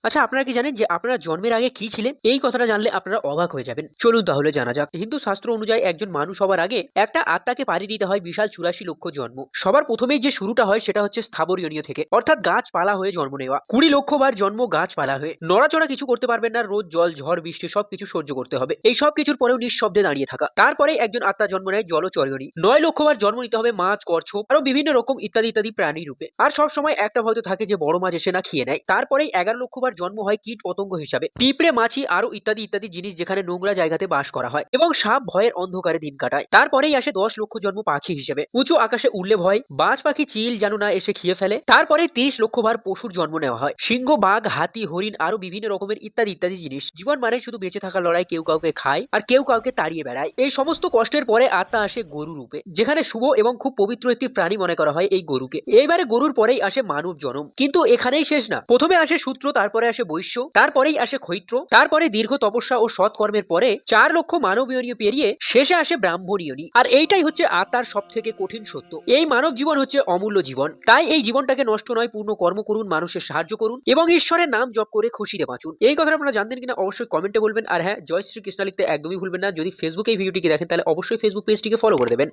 আচ্ছা, আপনারা কি জানেন যে আপনারা জন্মের আগে কি ছিলেন? এই কথাটা জানলে আপনারা অবাক হয়ে যাবেন। চলুন তাহলে জানা যাক। হিন্দু শাস্ত্র অনুযায়ী একজন মানুষ হবার আগে একটা আত্মাকে পাড়ি দিতে হয় বিশাল 84 লক্ষ জন্ম। সবার প্রথমেই যে শুরুটা হয় সেটা হচ্ছে স্থাবর ইয়নীয় থেকে, অর্থাৎ গাছপালা হয়ে জন্ম নেওয়া। 20 লক্ষ বার জন্ম গাছপালা হয়ে। নড়াচড়া কিছু করতে পারবেন না, রোদ জল ঝড় বৃষ্টি সবকিছু সহ্য করতে হবে। এই সব কিছুর পরেও নিঃশব্দে দাঁড়িয়ে থাকা। তারপরে একজন আত্মা জন্ম নেয় জলচর ইয়নী। 9 লক্ষ বার জন্ম নিতে হবে মাছ, কচ্ছপ আরো বিভিন্ন রকম ইত্যাদি ইত্যাদি প্রাণী রূপে। আর সব সময় একটা ভয় তো থাকে যে বড় মাছ এসে না খেয়ে নেয়। তারপরেই 11 লক্ষ বার জন্ম হয় কীট পতঙ্গ হিসাবে, পিঁপড়ে, মাছি আরো ইত্যাদি ইত্যাদি জিনিস যেখানে নোংরা জায়গাতে বাস করা হয় এবং সাপ ভয়ের অন্ধকারে দিন কাটায়। তারপরেই আসে 10 লক্ষ জন্ম পাখি হিসেবে, উঁচু আকাশে উড়লে ভয়, বাজ পাখি চিল যেন না এসে খেয়ে ফেলে। তারপরে 30 লক্ষ বার পশুর জন্ম নেওয়া হয়, সিংহ, বাঘ, হাতি, হরিণ আরো বিভিন্ন রকমের ইত্যাদি ইত্যাদি জিনিস। জীবন মানে শুধু বেঁচে থাকার লড়াই, কেউ কাউকে খায় আর কেউ কাউকে তাড়িয়ে বেড়ায়। এই সমস্ত কষ্টের পরে আত্মা আসে গরু রূপে, যেখানে শুভ এবং খুব পবিত্র একটি প্রাণী মনে করা হয় এই গরুকে। এইবারে গরুর পরেই আসে মানব জন্ম, কিন্তু এখানেই শেষ না। প্রথমে আসে সূত্র, তারপরে আসে বৈশ্য, তারপরেই আসে ক্ষৈত্র, তারপরে দীর্ঘ তপস্যা ও সৎকর্মের পরে 4 লক্ষ মানবীয় পেরিয়ে শেষে আসে ব্রাহ্মণীয়নী। আর এইটাই হচ্ছে আত্মার সব থেকে কঠিন সত্য। এই মানব জীবন হচ্ছে অমূল্য জীবন, তাই এই জীবনটাকে নষ্ট নয়, পূর্ণ কর্ম করুন, মানুষের সাহায্য করুন এবং ঈশ্বরের নাম জপ করে খুশিতে বাঁচুন। এই কথাটা আপনারা জানতেন কিনা অবশ্যই কমেন্টে বলবেন। আর হ্যাঁ, জয় শ্রী কৃষ্ণ লিখতে একদমই ভুলবেন না। যদি ফেসবুকে এই ভিডিওটিকে দেখেন তাহলে অবশ্যই ফেসবুক পেজটিকে ফলো করে দেবেন।